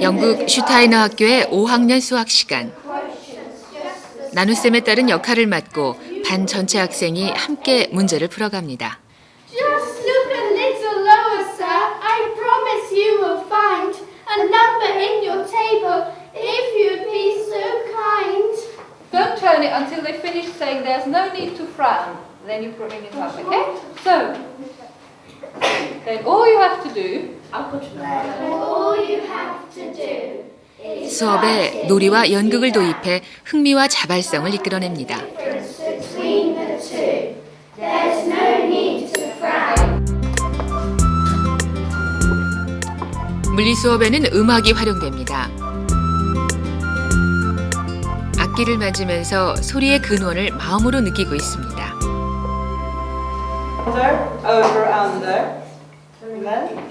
영국 슈타이너 학교의 5학년 수학 시간. 나눗셈에 따른 역할을 맡고 반 전체 학생이 함께 문제를 풀어갑니다. Just look a little lower, sir. I promise you will find a number in your table if you'd be so kind. Don't turn it until they finish saying there's no need to frown. Then you bring it up, okay? So, then all you have to do... All you have to do is 수업에 놀이와 연극을 도입해 흥미와 자발성을 이끌어냅니다. between the two. There's no need to frown. 물리 수업에는 음악이 활용됩니다. 악기를 만지면서 소리의 근원을 마음으로 느끼고 있습니다. Over, under. Amen.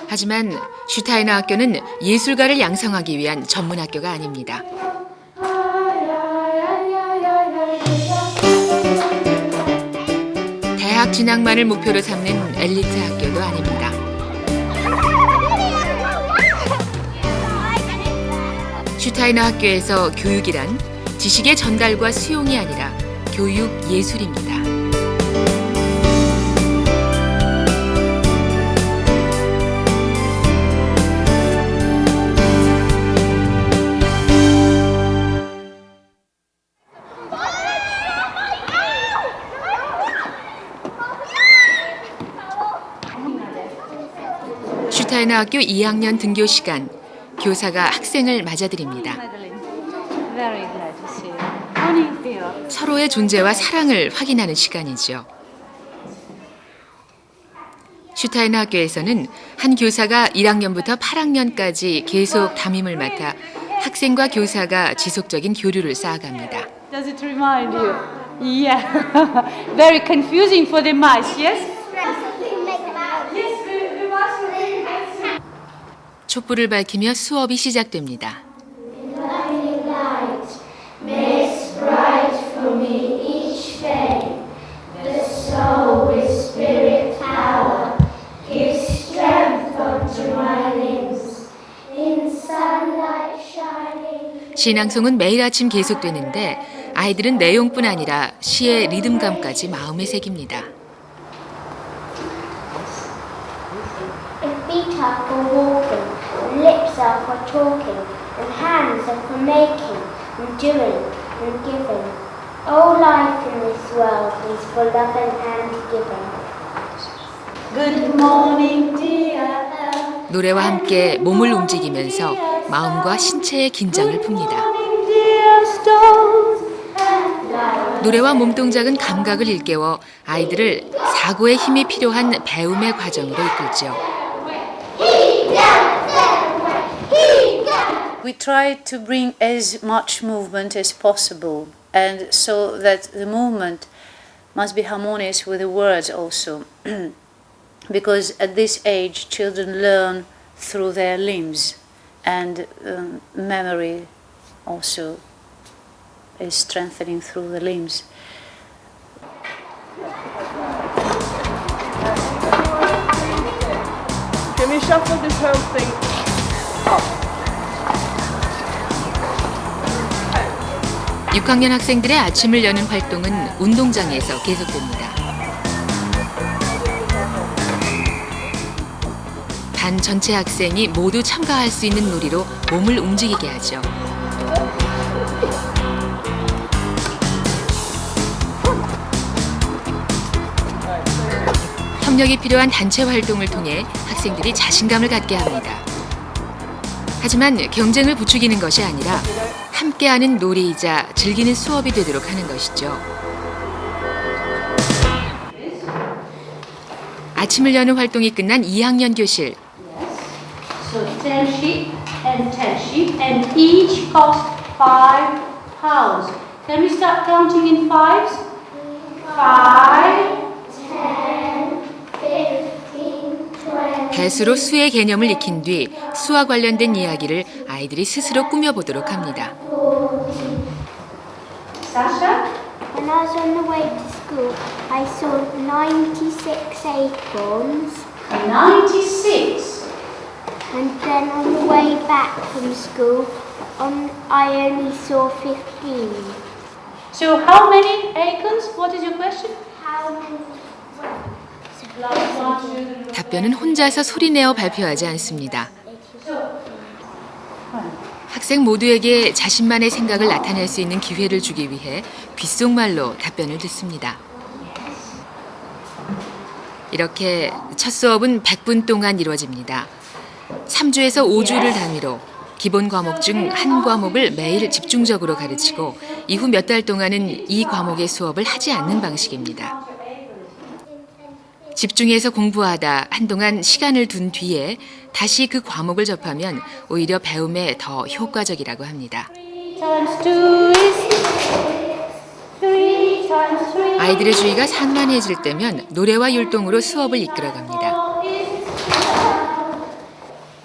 하지만 슈타이너 학교는 예술가를 양성하기 위한 전문 학교가 아닙니다. 대학 진학만을 목표로 삼는 엘리트 학교도 아닙니다. 슈타이너 학교에서 교육이란 지식의 전달과 수용이 아니라 교육 예술입니다. 슈타이너 학교 2학년 등교 시간, 교사가 학생을 맞아들입니다. 서로의 존재와 사랑을 확인하는 시간이죠. 슈타이너 학교에서는 한 교사가 1학년부터 8학년까지 계속 담임을 맡아 학생과 교사가 지속적인 교류를 쌓아갑니다. Does it remind you? Yeah. Very confusing for the mice, yes? 촛불을 밝히며 수업이 시작됩니다. 신앙송은 매일 아침 계속되는데 아이들은 내용뿐 아니라 시의 리듬감까지 마음에 새깁니다. Feet are for walking, and lips are for talking, and hands are for making, and doing, and giving. All life in this world is for loving and giving. Good morning, dear. 노래와 함께 몸을 움직이면서 마음과 신체의 긴장을 풉니다. 노래와 몸동작은 감각을 일깨워 아이들을 사고의 힘이 필요한 배움의 과정으로 이끌죠. We try to bring as much movement as possible, and so that the movement must be harmonious with the words also. Because at this age, children learn through their limbs, and memory also is strengthening through the limbs. Can we shuffle this whole thing up? 6학년 학생들의 아침을 여는 활동은 운동장에서 계속됩니다. 반 전체 학생이 모두 참가할 수 있는 놀이로 몸을 움직이게 하죠. 협력이 필요한 단체 활동을 통해 학생들이 자신감을 갖게 합니다. 하지만 경쟁을 부추기는 것이 아니라 함께하는 놀이이자 즐기는 수업이 되도록 하는 것이죠. 아침을 여는 활동이 끝난 2학년 교실. So 10 sheep and 10 sheep, and each cost £5. Can we start counting in fives? 5, 15, 20. 배수로 수의 개념을 익힌 뒤 수와 관련된 이야기를 아이들이 스스로 꾸며보도록 합니다. Sasha? When I I was on the way to school, I saw 96 acorns. 96. And then on the way back from school, I only saw 15. So how many acorns? What is your question? How many? 답변은 혼자서 소리내어 발표하지 않습니다. 학생 모두에게 자신만의 생각을 나타낼 수 있는 기회를 주기 위해 귓속말로 답변을 듣습니다. 이렇게 첫 수업은 100분 동안 이루어집니다. 3주에서 5주를 단위로 기본 과목 중 한 과목을 매일 집중적으로 가르치고 이후 몇 달 동안은 이 과목의 수업을 하지 않는 방식입니다. 집중해서 공부하다 한동안 시간을 둔 뒤에 다시 그 과목을 접하면 오히려 배움에 더 효과적이라고 합니다. Times 2 is 3 times 3. 아이들의 주의가 산만해질 때면 노래와 율동으로 수업을 이끌어갑니다.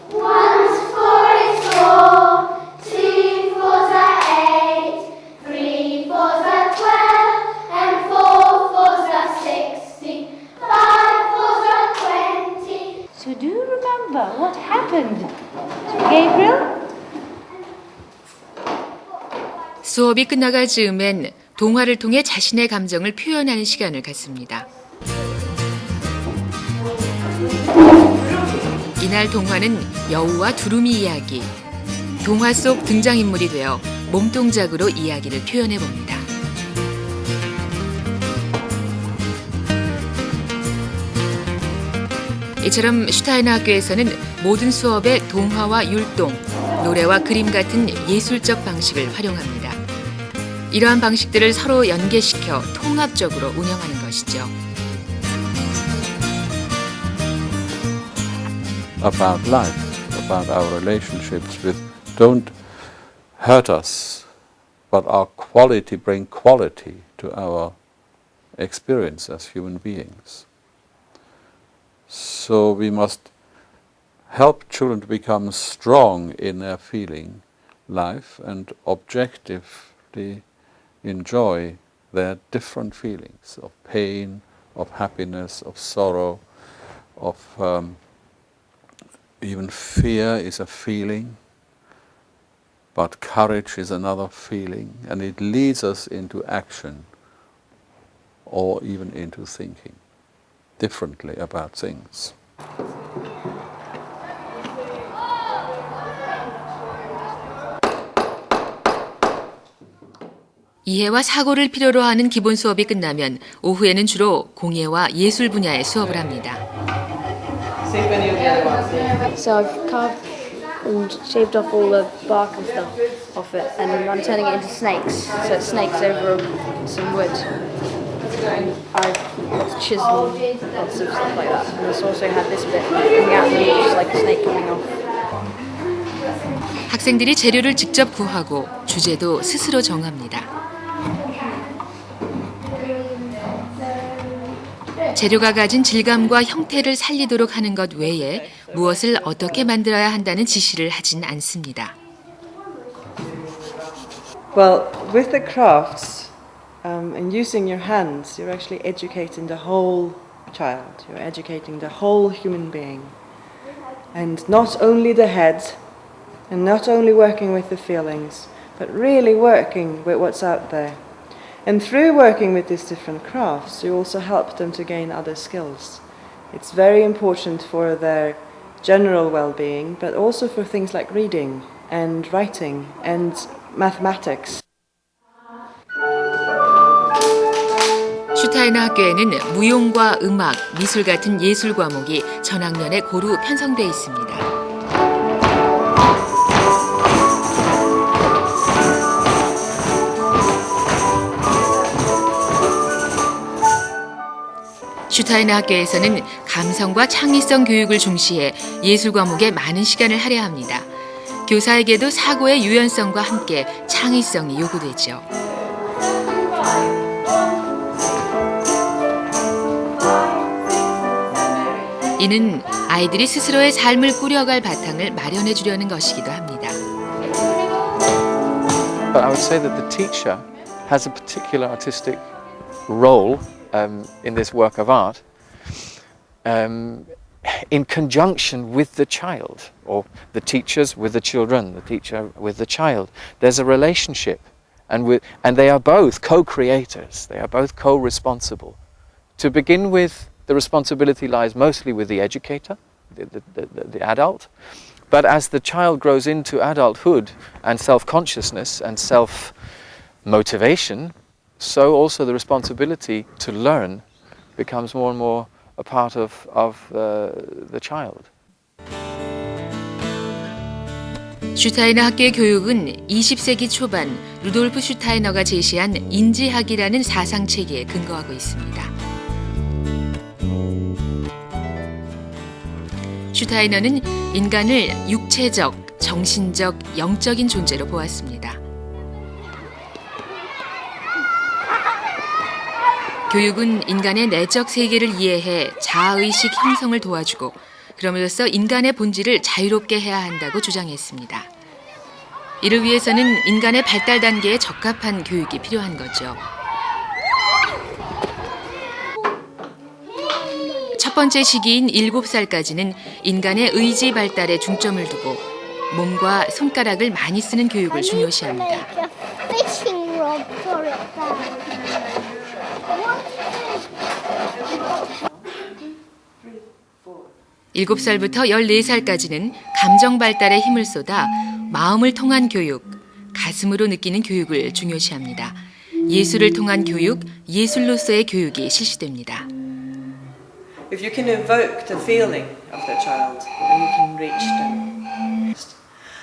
One's four is four, two fours are eight, three fours are 12, and four fours are 60, five fours are 20. So do you remember what happened to Gabriel? 수업이 끝나갈 즈음엔 동화를 통해 자신의 감정을 표현하는 시간을 갖습니다. 이날 동화는 여우와 두루미 이야기. 동화 속 등장인물이 되어 몸동작으로 이야기를 표현해 봅니다. 이처럼 슈타이너 학교에서는 모든 수업에 동화와 율동, 노래와 그림 같은 예술적 방식을 활용합니다. 이러한 방식들을 서로 연계시켜 통합적으로 운영하는 것이죠. About life, about our relationships with don't hurt us, but our quality bring quality to our experience as human beings. So we must help children to become strong in their feeling life and objectively enjoy their different feelings of pain, of happiness, of sorrow, of even fear is a feeling, but courage is another feeling, and it leads us into action or even into thinking differently about things. 이해와 사고를 필요로 하는 기본 수업이 끝나면 오후에는 주로 공예와 예술 분야의 수업을 합니다. So I've carved and shaved off all the bark and stuff off it, and I'm turning it into snakes. So it's snakes over some wood. And I've got chisel, lots of stuff like that. And it's also had this bit coming out, which is like a snake coming off. 학생들이 재료를 직접 구하고 주제도 스스로 정합니다. 재료가 가진 질감과 형태를 살리도록 하는 것 외에 무엇을 어떻게 만들어야 한다는 지시를 하진 않습니다. Well, with the crafts and using your hands, you're actually educating the whole child. You're educating the whole human being. And not only the head, and not only working with the feelings, but really working with what's out there. And through working with these different crafts, you also help them to gain other skills. It's very important for their general well-being, but also for things like reading and writing and mathematics. 슈타이너 학교에는 무용과 음악, 미술 같은 예술 과목이 전학년에 고루 편성돼 있습니다. 슈타이너 학교에서는 감성과 창의성 교육을 중시해 예술 과목에 많은 시간을 할애합니다. 교사에게도 사고의 유연성과 함께 창의성이 요구되죠. 이는 아이들이 스스로의 삶을 꾸려갈 바탕을 마련해 주려는 것이기도 합니다. But I would say that the teacher has a particular artistic role in this work of art in conjunction with the child, or the teachers with the children, the teacher with the child. There's a relationship, and they are both co-creators, they are both co-responsible. To begin with, the responsibility lies mostly with the educator, the adult, but as the child grows into adulthood and self-consciousness and self-motivation, so also the responsibility to learn becomes more and more a part of the child. 슈타이너 학교의 교육은 20세기 초반 루돌프 슈타이너가 제시한 인지학이라는 사상 체계에 근거하고 있습니다. 슈타이너는 인간을 육체적, 정신적, 영적인 존재로 보았습니다. 교육은 인간의 내적 세계를 이해해 자아의식 형성을 도와주고 그럼으로써 인간의 본질을 자유롭게 해야 한다고 주장했습니다. 이를 위해서는 인간의 발달 단계에 적합한 교육이 필요한 거죠. 첫 번째 시기인 7살까지는 인간의 의지 발달에 중점을 두고 몸과 손가락을 많이 쓰는 교육을 중요시합니다. 7살부터 14살까지는 감정 발달에 힘을 쏟아 마음을 통한 교육, 가슴으로 느끼는 교육을 중요시합니다. 예술을 통한 교육, 예술로서의 교육이 실시됩니다. If you can evoke the feeling of the child, then you can reach them.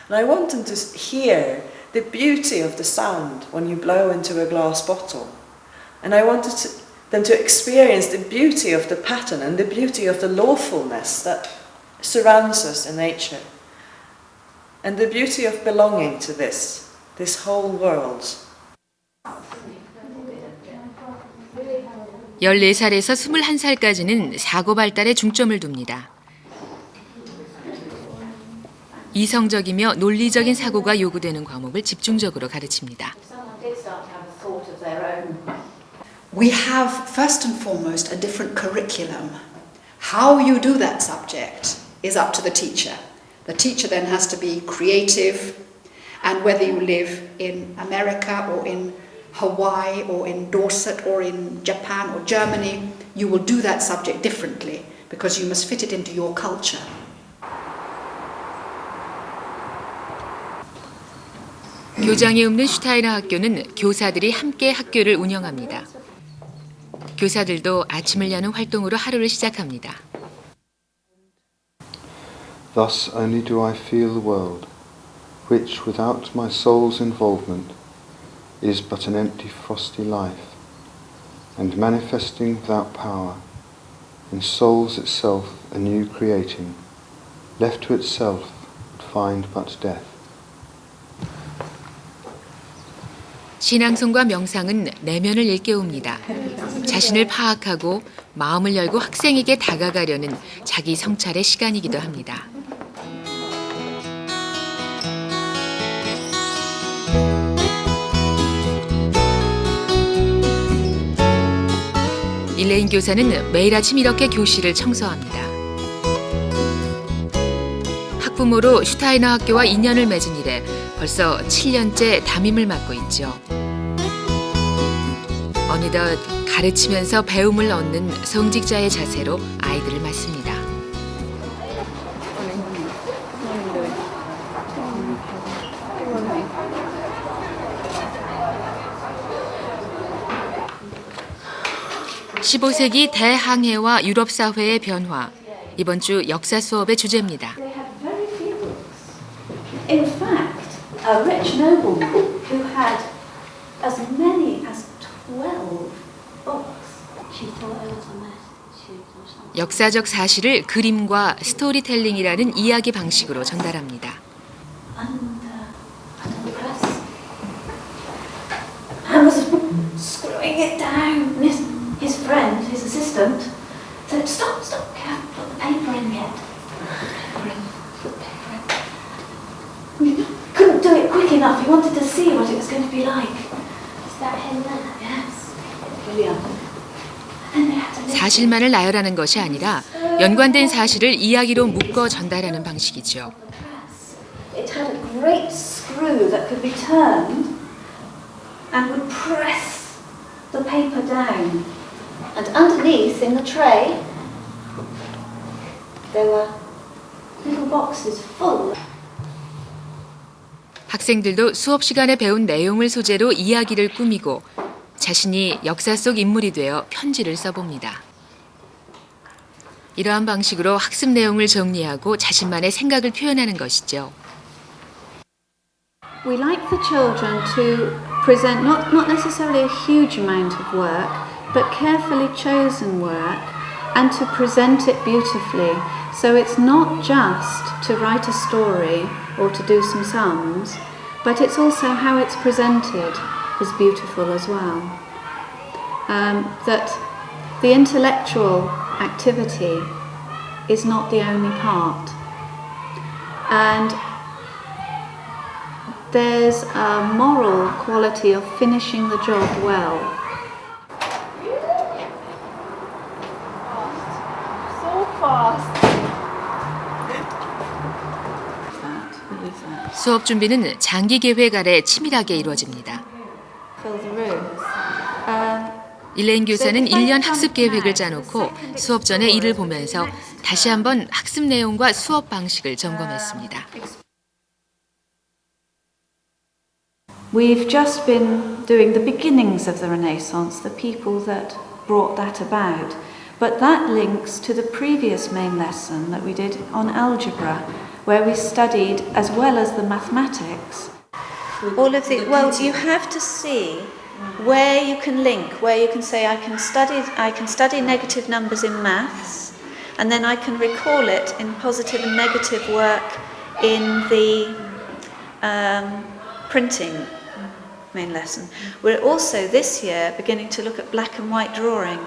And I want them to hear the beauty of the sound when you blow into a glass bottle. And I wanted them to experience the beauty of the pattern and the beauty of the lawfulness that surrounds us in nature. And the beauty of belonging to this whole world. 14살에서 21살까지는 사고 발달에 중점을 둡니다. 이성적이며 논리적인 사고가 요구되는 과목을 집중적으로 가르칩니다. We have, first and foremost, a different curriculum. How you do that subject is up to the teacher. The teacher then has to be creative, and whether you live in America or in Hawaii or in Dorset or in Japan or Germany, you will do that subject differently because you must fit it into your culture. 교장이 없는 슈타이너 학교는 교사들이 함께 학교를 운영합니다. 교사들도 아침을 여는 활동으로 하루를 시작합니다. Thus only do I feel the world, which without my soul's involvement is but an empty frosty life, and manifesting without power, in souls itself anew creating, left to itself would find but death. 신앙송과 명상은 내면을 일깨웁니다. 자신을 파악하고 마음을 열고 학생에게 다가가려는 자기 성찰의 시간이기도 합니다. 일레인 교사는 매일 아침 이렇게 교실을 청소합니다. 학부모로 슈타이너 학교와 인연을 맺은 이래 벌써 7년째 담임을 맡고 있죠. 어느덧 가르치면서 배움을 얻는 성직자의 자세로 아이들을 맡습니다. (15세기) 대항해와 유럽 사회의 변화. 이번 주 역사 수업의 주제입니다. In fact, a rich nobleman who had as many as 12 books. She thought it was a message or something. 역사적 사실을 그림과 스토리텔링이라는 이야기 방식으로 전달합니다. Under the press. I was screwing it down. His friend, his assistant, said, "Stop, can't put the paper in yet." Couldn't do it quick enough. He wanted to see what it was going to be like. Is that him there? Yes. 사실만을 나열하는 것이 아니라 연관된 사실을 이야기로 묶어 전달하는 방식이죠. It had a great screw that could be turned and would press the paper down. And underneath in the tray there were little boxes full. 학생들도 수업 시간에 배운 내용을 소재로 이야기를 꾸미고 자신이 역사 속 인물이 되어 편지를 써봅니다. 이러한 방식으로 학습 내용을 정리하고 자신만의 생각을 표현하는 것이죠. We like the children to present not necessarily a huge amount of work, but carefully chosen work, and to present it beautifully. So it's not just to write a story or to do some sums, but it's also how it's presented is beautiful as well. That the intellectual activity is not the only part. And there's a moral quality of finishing the job well. So fast. 수업 준비는 장기 계획 아래 치밀하게 이루어집니다. 일레인 교사는 1년 학습 계획을 짜놓고 수업 전에 이를 보면서 다시 한번 학습 내용과 수업 방식을 점검했습니다. We've just been doing the beginnings of the Renaissance, the people that brought that about. But that links to the previous main lesson that we did on algebra, where we studied, as well as the mathematics, all of the, well, you have to see where you can link, where you can say, I can study negative numbers in maths, and then I can recall it in positive and negative work in the printing main lesson. We're also this year beginning to look at black and white drawing,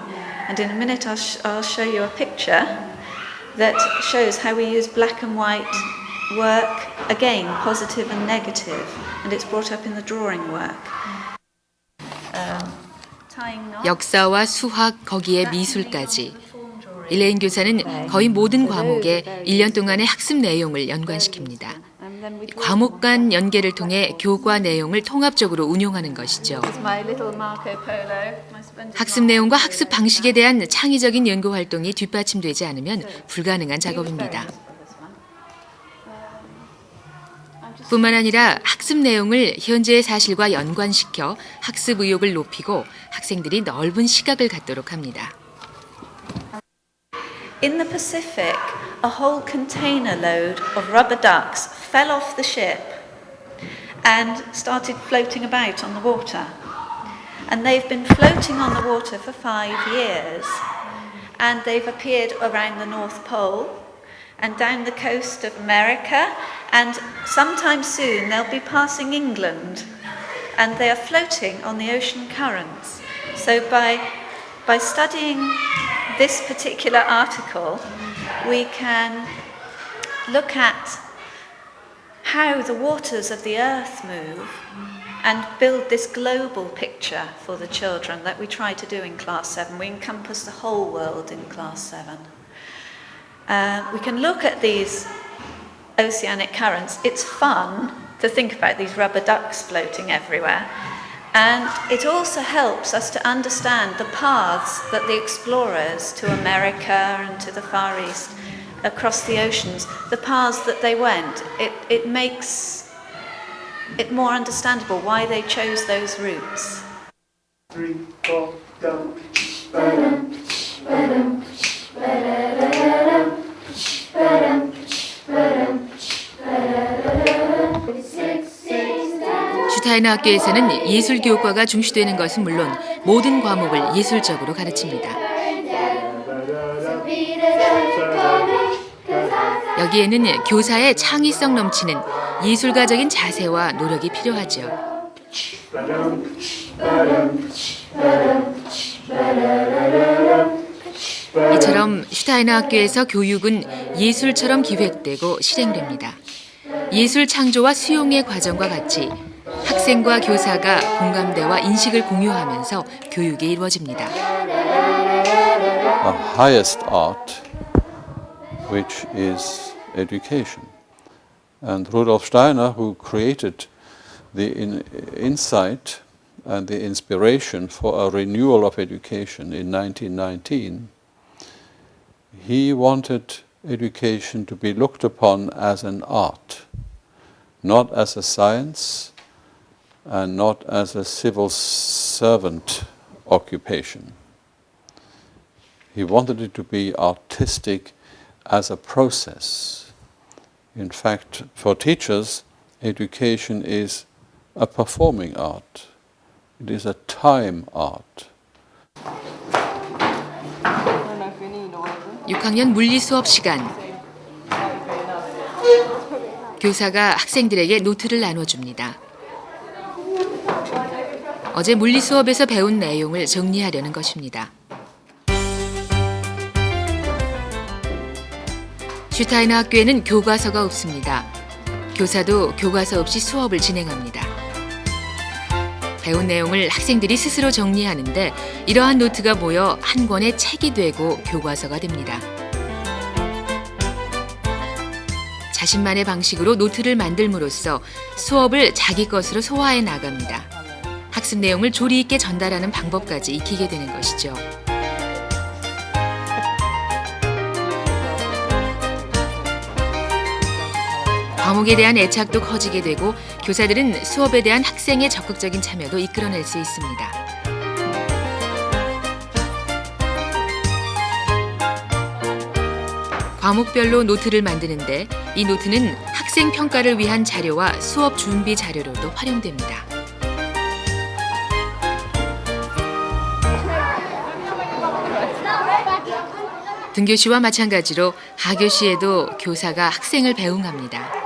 and in a minute I'll show you a picture that shows how we use black and white work, again positive and negative, and it's brought up in the drawing work. 역사와 수학, 거기에 미술까지. 일레인 교사는 거의 모든 과목에 1년 동안의 학습 내용을 연관시킵니다. 과목 간 연계를 통해 교과 내용을 통합적으로 운용하는 것이죠. 학습 내용과 학습 방식에 대한 창의적인 연구 활동이 뒷받침되지 않으면 불가능한 작업입니다. 뿐만 아니라 학습 내용을 현재의 사실과 연관시켜 학습 의욕을 높이고 학생들이 넓은 시각을 갖도록 합니다. In the Pacific, a whole container load of rubber ducks fell off the ship and started floating about on the water. And they've been floating on the water for 5 years, and they've appeared around the North Pole and down the coast of America, and sometime soon they'll be passing England, and they are floating on the ocean currents. So by studying this particular article, we can look at how the waters of the earth move and build this global picture for the children that we try to do in Class 7. We encompass the whole world in Class 7. We can look at these oceanic currents. It's fun to think about these rubber ducks floating everywhere. And it also helps us to understand the paths that the explorers to America and to the Far East, across the oceans, the paths that they went. It makes it more understandable why they chose those routes. 3, 4, go. 슈타이너 학교에서는 예술 교과가 중시되는 것은 물론 모든 과목을 예술적으로 가르칩니다. 여기에는 교사의 창의성 넘치는 예술가적인 자세와 노력이 필요하죠. 이처럼 슈타이너 학교에서 교육은 예술처럼 기획되고 실행됩니다. 예술 창조와 수용의 과정과 같이 학생 학생과 교사가 공감대와 인식을 공유하면서 교육이 이루어집니다. A highest art, which is education. And Rudolf Steiner, who created the insight and the inspiration for a renewal of education in 1919, he wanted education to be looked upon as an art, not as a science and not as a civil servant occupation. He wanted it to be artistic as a process. In fact, for teachers, education is a performing art. It is a time art. 6학년 물리 수업 시간. 교사가 학생들에게 노트를 나눠줍니다. 어제 물리 수업에서 배운 내용을 정리하려는 것입니다. 슈타이너 학교에는 교과서가 없습니다. 교사도 교과서 없이 수업을 진행합니다. 배운 내용을 학생들이 스스로 정리하는데 이러한 노트가 모여 한 권의 책이 되고 교과서가 됩니다. 자신만의 방식으로 노트를 만들므로써 수업을 자기 것으로 소화해 나갑니다. 학습 내용을 조리 있게 전달하는 방법까지 익히게 되는 것이죠. 과목에 대한 애착도 커지게 되고 교사들은 수업에 대한 학생의 적극적인 참여도 이끌어낼 수 있습니다. 과목별로 노트를 만드는데 이 노트는 학생 평가를 위한 자료와 수업 준비 자료로도 활용됩니다. 등교시와 마찬가지로 하교시에도 교사가 학생을 배웅합니다.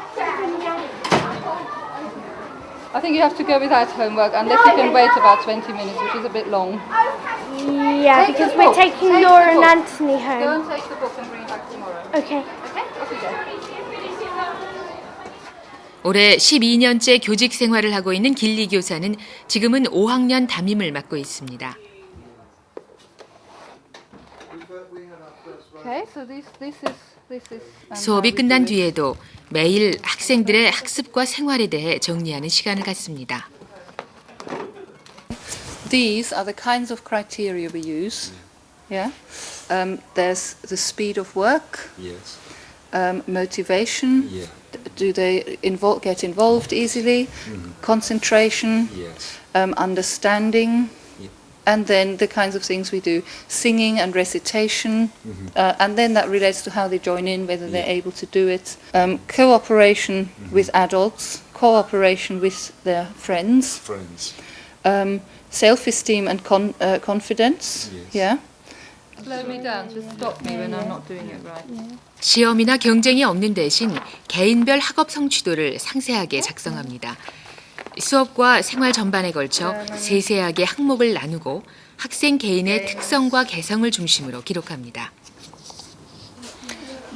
I think you have to go without homework unless you can wait about 20 minutes, which is a bit long. Yeah, because we're taking Laura and Anthony Go home. and take the book and bring it back tomorrow. Okay. Okay? Off you go. 올해 12년째 교직 생활을 하고 있는 길리 교사는 지금은 5학년 담임을 맡고 있습니다. Okay, so this is. 수업이 끝난 뒤에도 매일 학생들의 학습과 생활에 대해 정리하는 시간을 갖습니다. These are the kinds of criteria we use. Yeah. There's the speed of work. Yes. Motivation. Yeah. Do they get involved easily? Concentration. Yes. Understanding. And then the kinds of things we do, singing and recitation, and then that relates to how they join in, whether they're able to do it. Cooperation with adults, cooperation with their friends. Self-esteem and confidence. Yes. Yeah. Slow me down, just stop me when I'm not doing it right. 시험이나 경쟁이 없는 대신 개인별 학업 성취도를 상세하게 작성합니다. 수업과 생활 전반에 걸쳐 세세하게 항목을 나누고 학생 개인의 특성과 개성을 중심으로 기록합니다.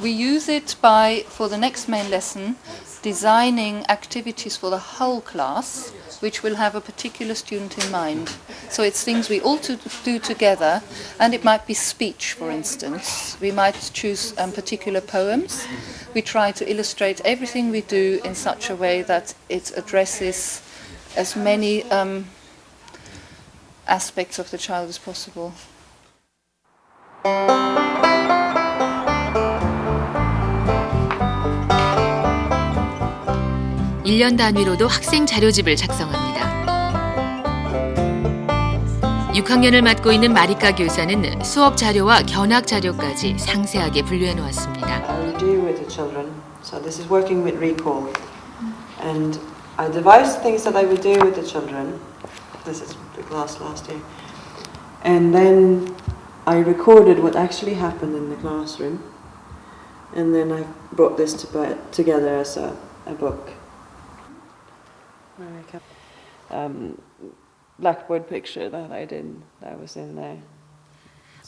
We use it by, for the next main lesson, designing activities for the whole class, which will have a particular student in mind. So it's things we all do together, and it might be speech, for instance. We might choose particular poems. We try to illustrate everything we do in such a way that it addresses as many aspects of the child as possible. 1년 단위로도 학생 자료집을 작성합니다. 6학년을 맡고 있는 마리카 교사는 수업 자료와 견학 자료까지 상세하게 분류해 놓았습니다. I do with the children, so this is working with recall, and I devised things that I would do with the children. This is the class last year, and then I recorded what actually happened in the classroom, and then I brought this together as a book. Blackboard picture that was in there.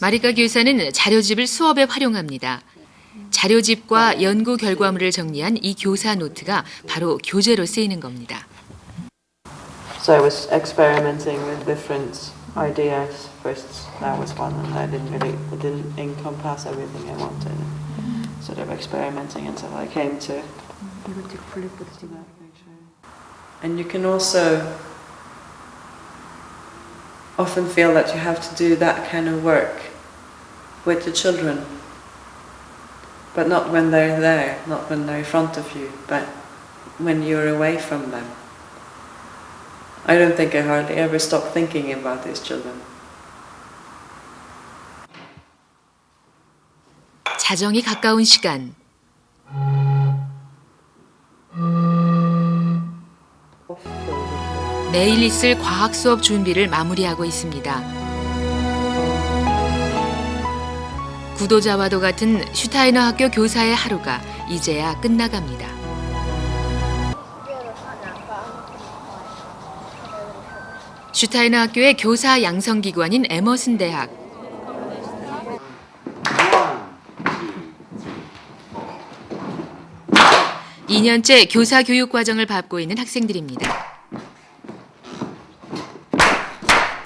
마리카 교사는 자료집을 수업에 활용합니다. 자료집과 연구 결과물을 정리한 이 교사 노트가 바로 교재로 쓰이는 겁니다. So I was experimenting with different ideas. First, that was one, and it didn't encompass everything I wanted. Sort of experimenting until I came to. And you can also often feel that you have to do that kind of work with the children, but not when they're there, not when they're in front of you, but when you're away from them. I don't think I hardly ever stop thinking about these children. 자정이 가까운 시간. 내일 있을 과학 수업 준비를 마무리하고 있습니다. 구도자와도 같은 슈타이너 학교 교사의 하루가 이제야 끝나갑니다. 슈타이너 학교의 교사 양성기관인 에머슨 대학. 2년째 교사 교육 과정을 밟고 있는 학생들입니다.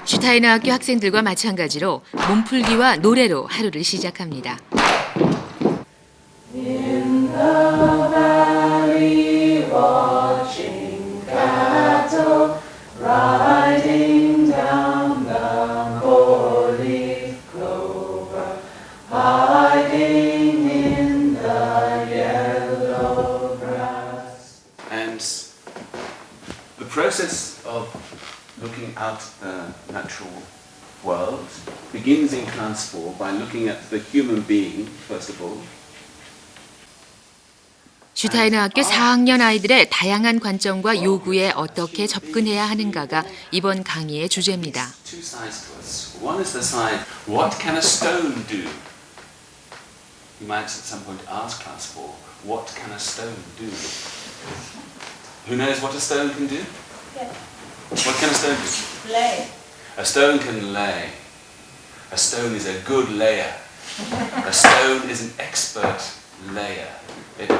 슈타이너 학교 학생들과 마찬가지로 몸풀기와 노래로 하루를 시작합니다. In the valley watching cattle riding down the four-leaf clover, hiding in the yellow grass. And the process of looking at the natural world begins in class 4 by looking at the human being, first of all. 슈타이너 학교 4학년 아이들의 다양한 관점과 요구에 어떻게 접근해야 하는가가 이번 강의의 주제입니다. Two sides to us. One is the side, what can a stone do? You might at some point ask class 4, what can a stone do? Who knows what a stone can do? Yeah. What can a stone do? Lay. A stone can lay. A stone is a good layer. A stone is an expert layer. It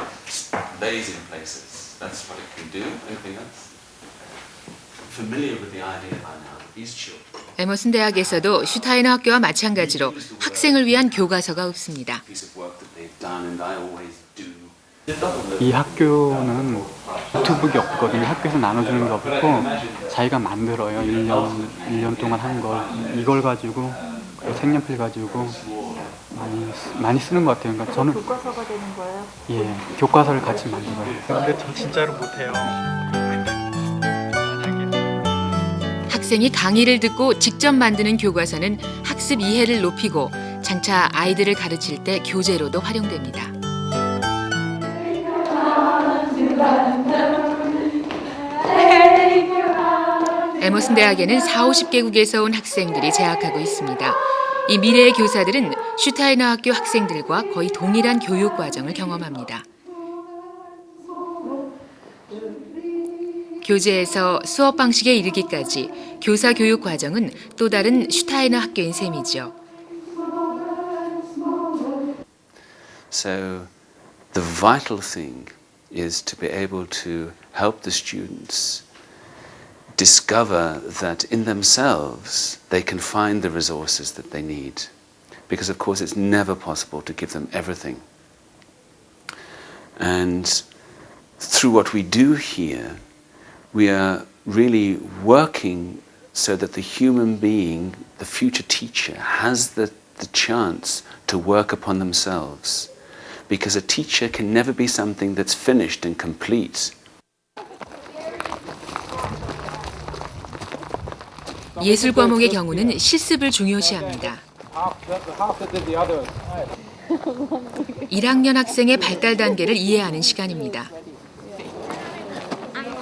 lays in places. That's what it can do. Anything else? Familiar with the idea by now. These children. 에머슨 대학에서도 슈타이너 학교와 마찬가지로 학생을 위한 교과서가 없습니다. Piece of work that they've done, and I always do. 이 학교는 노트북이 없거든요. 학교에서 나눠주는 게 없고 자기가 만들어요. 1년 동안 한 걸. 이걸 가지고 색연필 가지고 많이 쓰는 것 같아요. 그러니까 저는 교과서가 되는 거예요? 예, 교과서를 같이 만들어요. 근데 저 진짜로 못해요. 학생이 강의를 듣고 직접 만드는 교과서는 학습 이해를 높이고 장차 아이들을 가르칠 때 교재로도 활용됩니다. 에머슨 대학에는 40-50개국에서 온 학생들이 재학하고 있습니다. 이 미래의 교사들은 슈타이너 학교 학생들과 거의 동일한 교육 과정을 경험합니다. 교재에서 수업 방식에 이르기까지 교사 교육 과정은 또 다른 슈타이너 학교인 셈이죠. So the vital thing is to be able to help the students discover that in themselves they can find the resources that they need. Because of course it's never possible to give them everything. And through what we do here, we are really working so that the human being, the future teacher, has the chance to work upon themselves. Because a teacher can never be something that's finished and complete. 예술 과목의 경우는 실습을 중요시합니다. 1학년 학생의 발달 단계를 이해하는 시간입니다.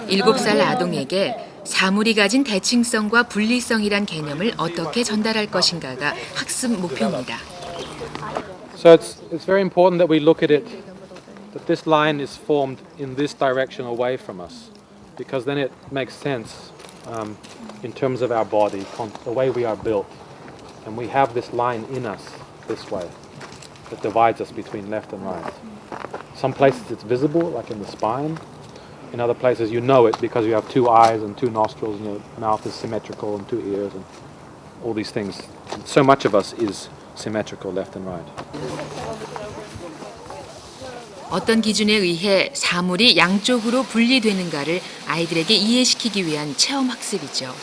7살 아동에게 사물이 가진 대칭성과 분리성이란 개념을 어떻게 전달할 것인가가 학습 목표입니다. So it's very important that we look at it, that this line is formed in this direction away from us, because then it makes sense in terms of our body, the way we are built. And we have this line in us this way that divides us between left and right. Some places it's visible, like in the spine, In other places you know it because you have 2 eyes and 2 nostrils and your mouth is symmetrical and 2 ears and all these things. So much of us is symmetrical left and right. 어떤 기준에 의해 사물이 양쪽으로 분리되는가를 아이들에게 이해시키기 위한 체험 학습이죠.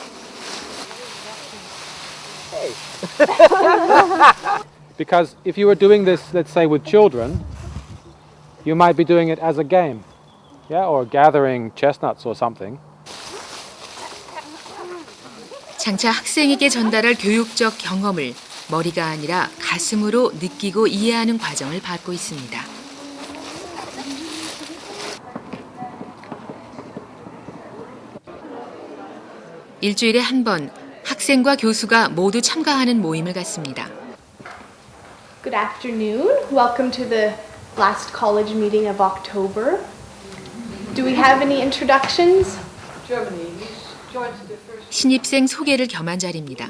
Because if you were doing this, let's say with children, you might be doing it as a game, yeah, or gathering chestnuts or something. 장차 학생에게 전달할 교육적 경험을 머리가 아니라 가슴으로 느끼고 이해하는 과정을 밟고 있습니다. 일주일에 한 번 학생과 교수가 모두 참가하는 모임을 갖습니다. Good afternoon. Welcome to the last college meeting of October. Do we have any introductions? 신입생 소개를 겸한 자리입니다.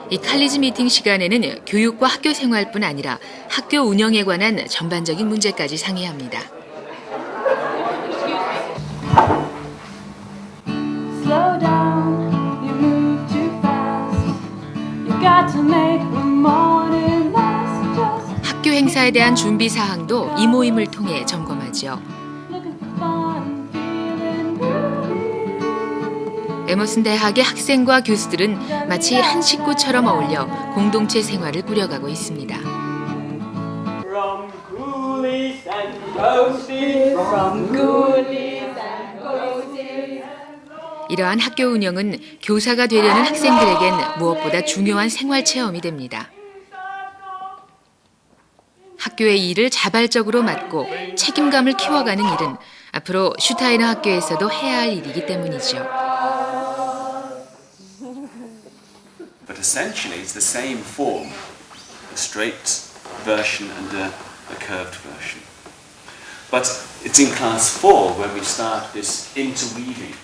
이 칼리지 미팅 시간에는 교육과 학교 생활뿐 아니라 학교 운영에 관한 전반적인 문제까지 상의합니다. Slow down, you move too fast. You got to make the morning last. Just 학교 행사에 대한 준비 사항도 이 모임을 통해 점검하죠. looking for fun, feeling groovy. 에머슨 대학의 학생과 교수들은 마치 한 식구처럼 어울려 공동체 생활을 꾸려가고 있습니다. From coolies and coasties, from coolies and coasties. 이러한 학교 운영은 교사가 되려는 학생들에겐 무엇보다 중요한 생활 체험이 됩니다. 학교의 일을 자발적으로 맡고 책임감을 키워가는 일은 앞으로 슈타이너 학교에서도 해야 할 일이기 때문이죠. But essentially it's the same form, a straight version and a curved version. But it's in class 4 where we start this interweaving.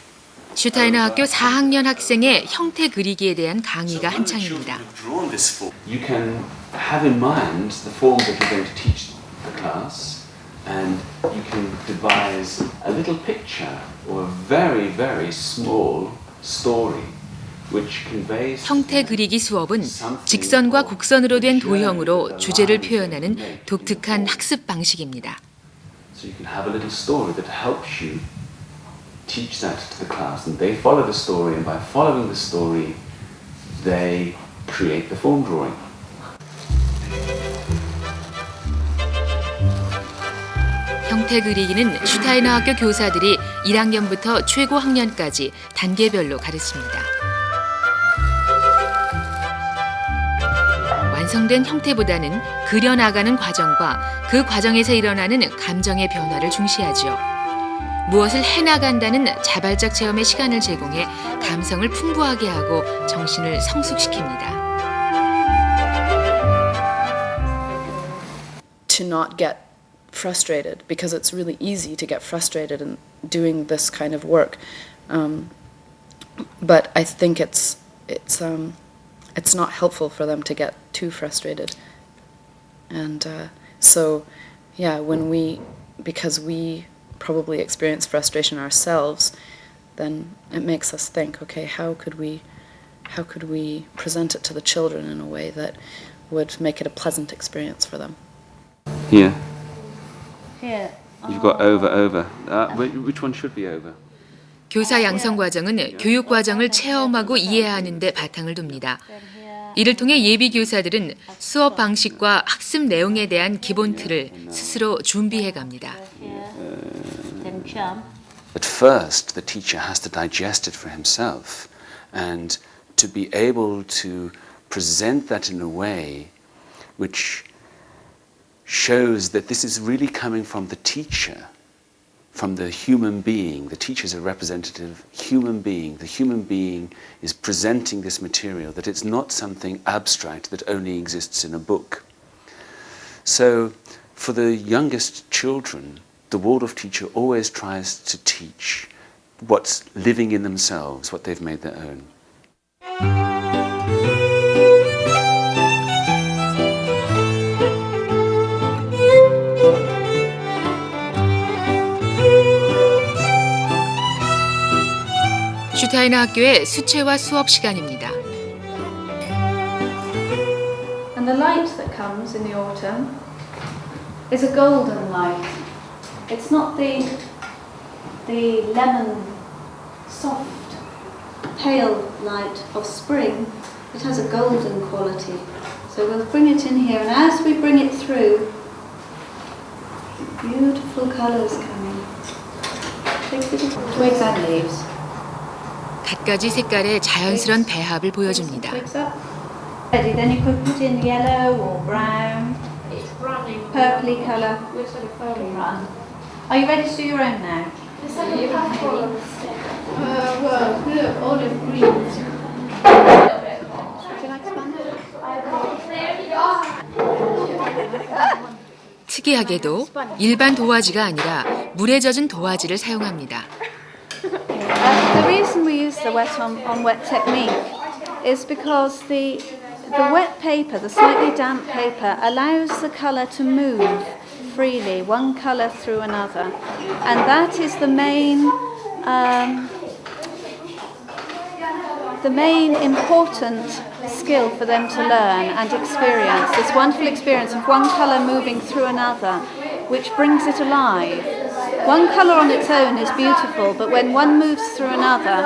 슈타이너 학교 4학년 학생의 형태 그리기에 대한 강의가 한창입니다. Drawn this form. You can have in mind the form that you're going to teach the class, and you can devise a little picture or a very, very small story which conveys. 형태 그리기 수업은 직선과 곡선으로 된 도형으로 주제를 표현하는 독특한 학습 방식입니다. So you can have a little story that helps you teach that to the class, and they follow the story, and by following the story, they create the form drawing. 형태 그리기는 슈타이너 학교 교사들이 1학년부터 최고 학년까지 단계별로 가르칩니다. 완성된 형태보다는 그려나가는 과정과 그 과정에서 일어나는 감정의 변화를 중시하죠. 무엇을 해나간다는 자발적 체험의 시간을 제공해 감성을 풍부하게 하고 정신을 성숙시킵니다. To not get frustrated, because it's really easy to get frustrated in doing this kind of work. But I think it's not helpful for them to get too frustrated. And so, yeah, because we probably experience frustration ourselves, then it makes us think, okay, how could we present it to the children in a way that would make it a pleasant experience for them? Here. Here. You've got over. Which one should be over? 교사 양성 과정은 교육 과정을 체험하고 이해하는 데 바탕을 둡니다. 이를 통해 예비 교사들은 수업 방식과 학습 내용에 대한 기본 틀을 스스로 준비해 갑니다. At first, the teacher has to digest it for himself, and to be able to present that in a way which shows that this is really coming from the teacher, from the human being. The teacher is a representative human being. The human being is presenting this material, that it's not something abstract that only exists in a book. So, for the youngest children, the Waldorf teacher always tries to teach what's living in themselves, what they've made their own. 슈타이너 학교의 수채화 수업 시간입니다. And the light that comes in the autumn is a golden light. It's not the lemon, soft, pale light of spring. It has a golden quality. So we'll bring it in here, and as we bring it through, beautiful colours coming. Twigs and leaves. 갖가지 색깔의 자연스런 배합을 보여줍니다. Twigs up. Ready, then you could put in yellow or brown, purpley colour. Are you ready to do your own now? It's like a puffball on a stick. Well, look, olive green. Would you like sponge? 특이하게도 일반 도화지가 아니라 물에 젖은 도화지를 사용합니다. The reason we use the wet on wet technique is because the wet paper, the slightly damp paper, allows the colour to move freely, one colour through another, and that is the main important skill for them to learn and experience. This wonderful experience of one colour moving through another, which brings it alive. One colour on its own is beautiful, but when one moves through another,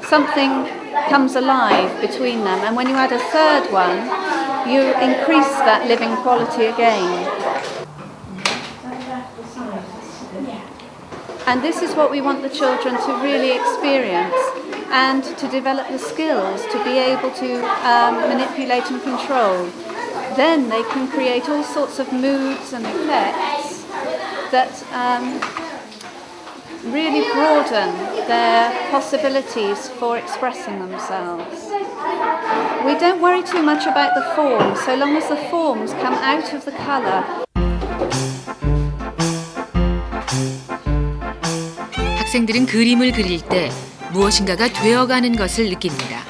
something comes alive between them, and when you add a third one, you increase that living quality again. And this is what we want the children to really experience and to develop the skills to be able to manipulate and control. Then they can create all sorts of moods and effects that really broaden their possibilities for expressing themselves. We don't worry too much about the forms, so long as the forms come out of the colour. 학생들은 그림을 그릴 때 무엇인가가 되어가는 것을 느낍니다.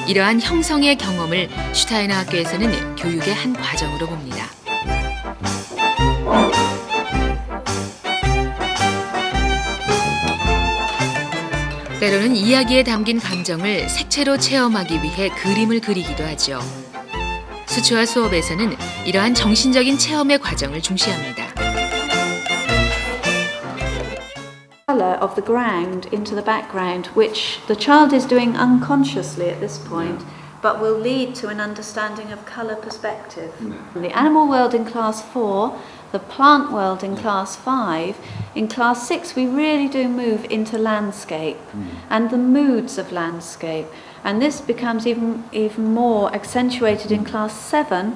이러한 형성의 경험을 슈타이너 학교에서는 교육의 한 과정으로 봅니다. 때로는 이야기에 담긴 감정을 색채로 체험하기 위해 그림을 그리기도 하죠. 수채화 수업에서는 이러한 정신적인 체험의 과정을 중시합니다. Colour of the ground into the background, which the child is doing unconsciously at this point, but will lead to an understanding of colour perspective. The animal world in class 4, the plant world in class 5, in class 6 we really do move into landscape and the moods of landscape, and this becomes even more accentuated in class 7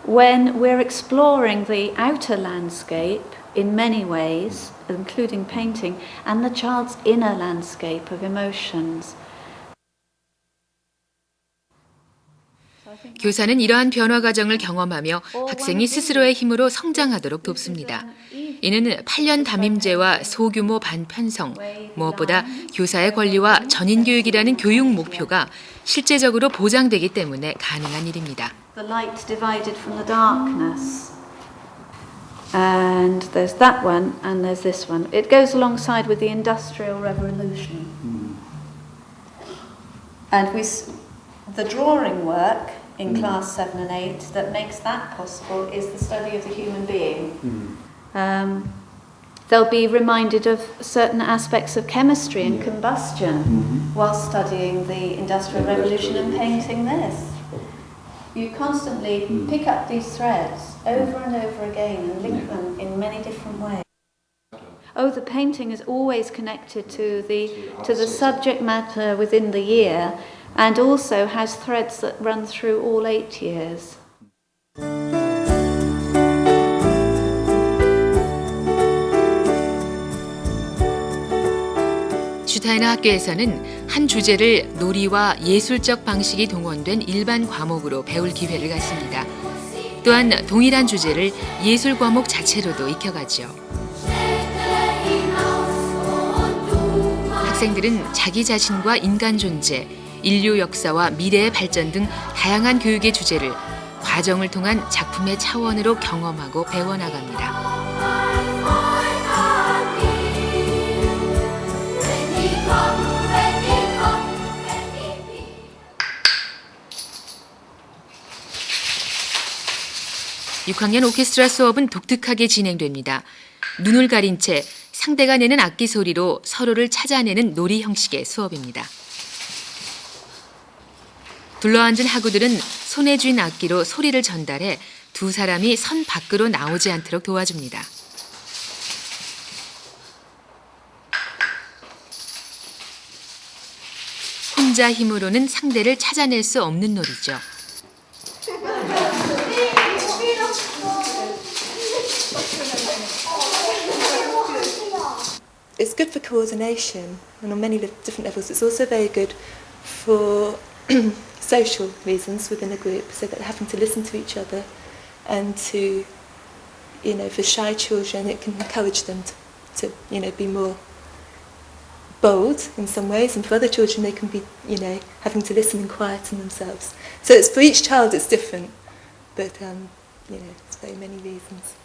when we're exploring the outer landscape in many ways, including painting, and the child's inner landscape of emotions. 교사는 이러한 변화 과정을 경험하며 학생이 스스로의 힘으로 성장하도록 돕습니다. 이는 8년 담임제와 소규모 반 편성, 무엇보다 교사의 권리와 전인 교육이라는 교육 목표가 실제적으로 보장되기 때문에 가능한 일입니다. The light divided from the darkness. And there's that one, and there's this one. It goes alongside with the Industrial Revolution. And the drawing work in class 7 and 8 that makes that possible is the study of the human being. They'll be reminded of certain aspects of chemistry and combustion while studying the Industrial Revolution and painting this. You constantly pick up these threads over and over again and link them in many different ways. Oh, the painting is always connected to the subject matter within the year, and also has threads that run through all 8 years. 슈타이너 학교에서는 한 주제를 놀이와 예술적 방식이 동원된 일반 과목으로 배울 기회를 갖습니다. 또한 동일한 주제를 예술 과목 자체로도 익혀가죠. 학생들은 자기 자신과 인간 존재, 인류 역사와 미래의 발전 등 다양한 교육의 주제를 과정을 통한 작품의 차원으로 경험하고 배워나갑니다. When you come 6학년 오케스트라 수업은 독특하게 진행됩니다. 눈을 가린 채 상대가 내는 악기 소리로 서로를 찾아내는 놀이 형식의 수업입니다. 둘러앉은 학우들은 손에 쥔 악기로 소리를 전달해 두 사람이 선 밖으로 나오지 않도록 도와줍니다. 혼자 힘으로는 상대를 찾아낼 수 없는 놀이죠. It's good for coordination, and on many different levels. It's also very good for social reasons within a group, so that having to listen to each other, and to, for shy children, it can encourage them to be more bold in some ways, and for other children, they can be, having to listen and quieten themselves. So it's for each child, it's different, but it's very many reasons.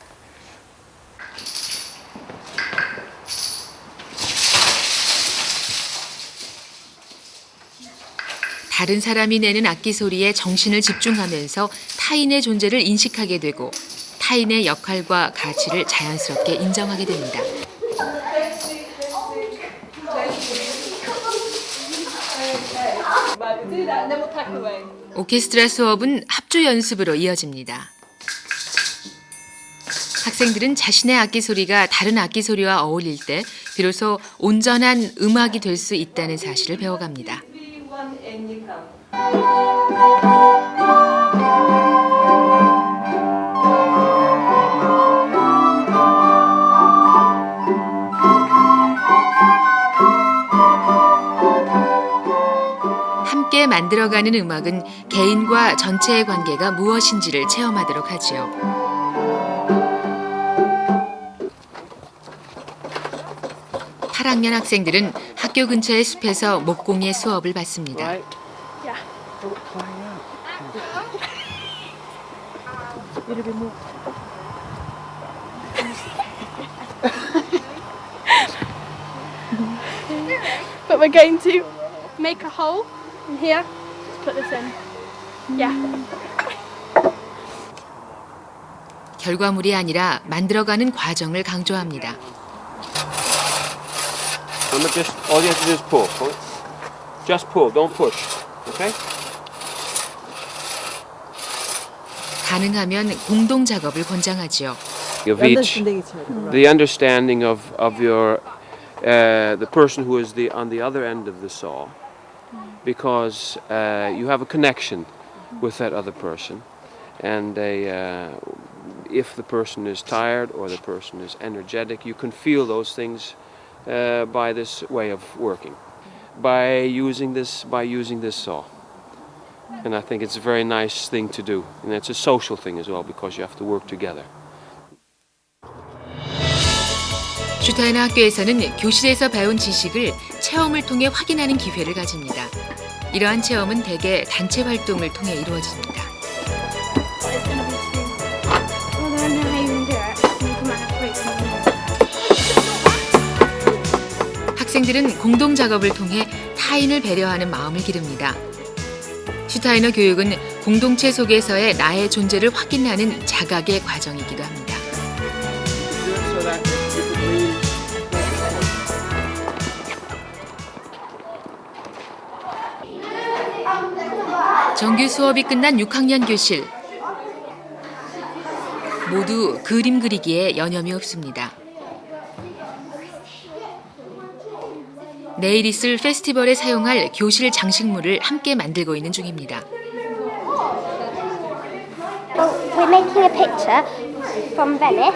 다른 사람이 내는 악기 소리에 정신을 집중하면서 타인의 존재를 인식하게 되고 타인의 역할과 가치를 자연스럽게 인정하게 됩니다. 오케스트라 수업은 합주 연습으로 이어집니다. 학생들은 자신의 악기 소리가 다른 악기 소리와 어울릴 때 비로소 온전한 음악이 될 수 있다는 사실을 배워갑니다. 함께 만들어가는 음악은 개인과 전체의 관계가 무엇인지를 체험하도록 하지요. (8학년) 학생들은 학교 근처의 숲에서 목공예 수업을 받습니다. But we're going to make a hole in here. Let's put this in. Yeah. 결과물이 아니라 만들어가는 과정을 강조합니다. Just all you have to do is pull. Just pull, don't push. Okay? 가능하면 공동 작업을 권장하지요. Of each, the understanding of your the person who is on the other end of the saw, because you have a connection with that other person, and if the person is tired or the person is energetic, you can feel those things by this way of working, by using this saw. And I think it's a very nice thing to do, and it's a social thing as well because you have to work together. 슈타이너 학교에서는 교실에서 배운 지식을 체험을 통해 확인하는 기회를 가집니다. 이러한 체험은 대개 단체 활동을 통해 이루어집니다. 학생들은 공동 작업을 통해 타인을 배려하는 마음을 기릅니다. 슈타이너 교육은 공동체 속에서의 나의 존재를 확인하는 자각의 과정이기도 합니다. 정규 수업이 끝난 6학년 교실. 모두 그림 그리기에 여념이 없습니다. 내일 있을 페스티벌에 사용할 교실 장식물을 함께 만들고 있는 중입니다. We're making a picture from Venice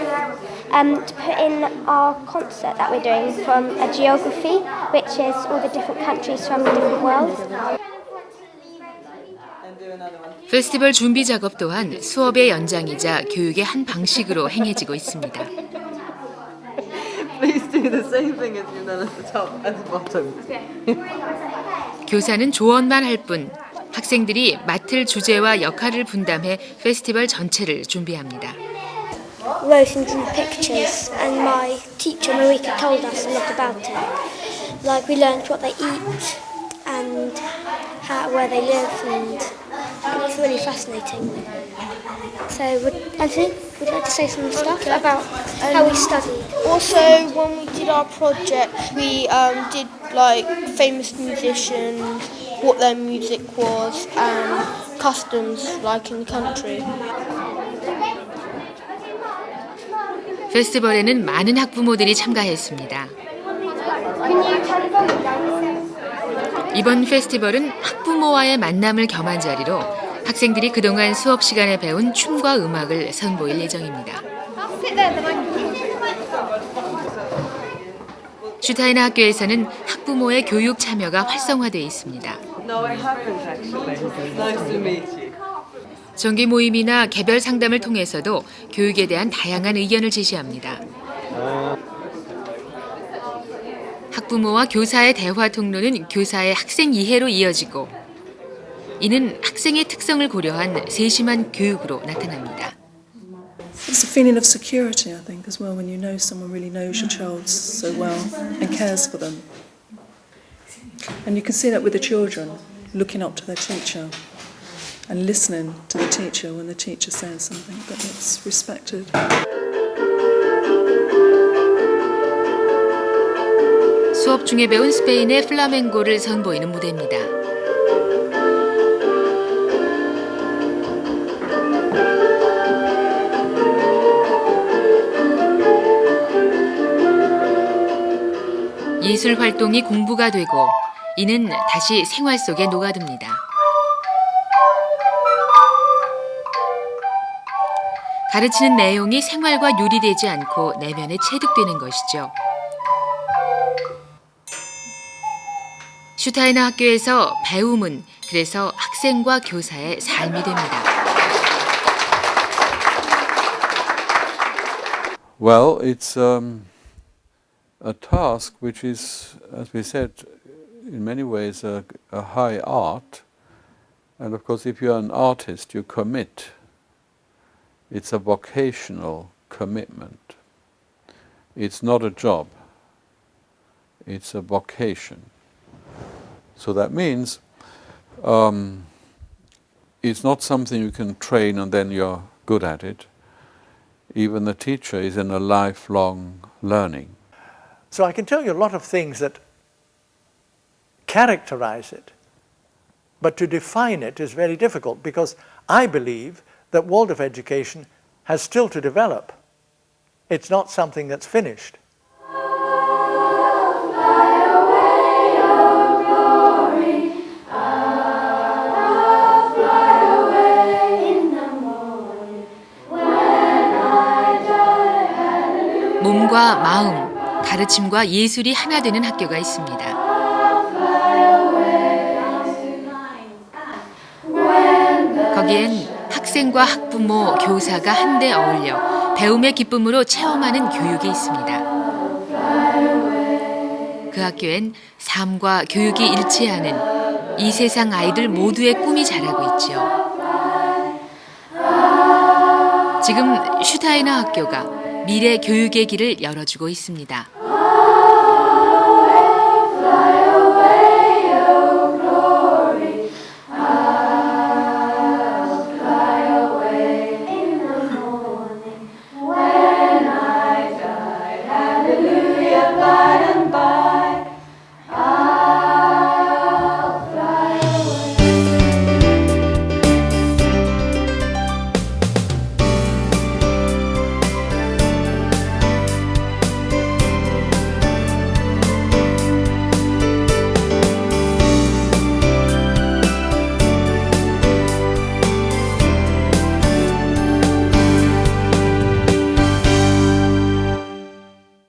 to put in our concert that we're doing from a geography, which is all the different countries from the different world. 페스티벌 준비 작업 또한 수업의 연장이자 교육의 한 방식으로 행해지고 있습니다. Please do the same thing as you've done at the top and the bottom. 교사는 조언만 할 뿐, 학생들이 맡을 주제와 역할을 분담해 페스티벌 전체를 준비합니다. Wrote in some pictures, and my teacher Marika told us a lot about it. Like we learned what they eat and where they live, and it was really fascinating. So Anthony, would you like to say some stuff about how we studied? Also, when we did our projects, we did like famous musicians, what their music was, and customs like in the country. 페스티벌에는 많은 학부모들이 참가했습니다. 이번 페스티벌은 학부모와의 만남을 겸한 자리로 학생들이 그동안 수업 시간에 배운 춤과 음악을 선보일 예정입니다. 슈타이너 학교에서는 학부모의 교육 참여가 활성화되어 있습니다. 정기 모임이나 개별 상담을 통해서도 교육에 대한 다양한 의견을 제시합니다. 학부모와 교사의 대화 통로는 교사의 학생 이해로 이어지고 이는 학생의 특성을 고려한 세심한 교육으로 나타납니다. It's a feeling of security, I think, as well, when you know someone really knows your child so well and cares for them. And you can see that with the children, looking up to their teacher and listening to the teacher when the teacher says something, that it's respected. 수업 중에 배운 스페인의 플라멩고를 선보이는 무대입니다. 예술 활동이 공부가 되고 이는 다시 생활 속에 녹아듭니다. 가르치는 내용이 생활과 유리되지 않고 내면에 체득되는 것이죠. 슈타이너 학교에서 배움은 그래서 학생과 교사의 삶이 됩니다. Well, it's a task which is, as we said, in many ways a high art. And of course, if you're an artist, you commit. It's a vocational commitment. It's not a job. It's a vocation. So that means it's not something you can train and then you're good at it. Even the teacher is in a lifelong learning. So I can tell you a lot of things that characterize it, but to define it is very difficult because I believe that Waldorf education has still to develop. It's not something that's finished. 몸과 마음, 가르침과 예술이 하나 되는 학교가 있습니다. 거기엔 학생과 학부모, 교사가 한데 어울려 배움의 기쁨으로 체험하는 교육이 있습니다. 그 학교엔 삶과 교육이 일치하는 이 세상 아이들 모두의 꿈이 자라고 있죠. 지금 슈타이너 학교가 미래 교육의 길을 열어주고 있습니다. Fly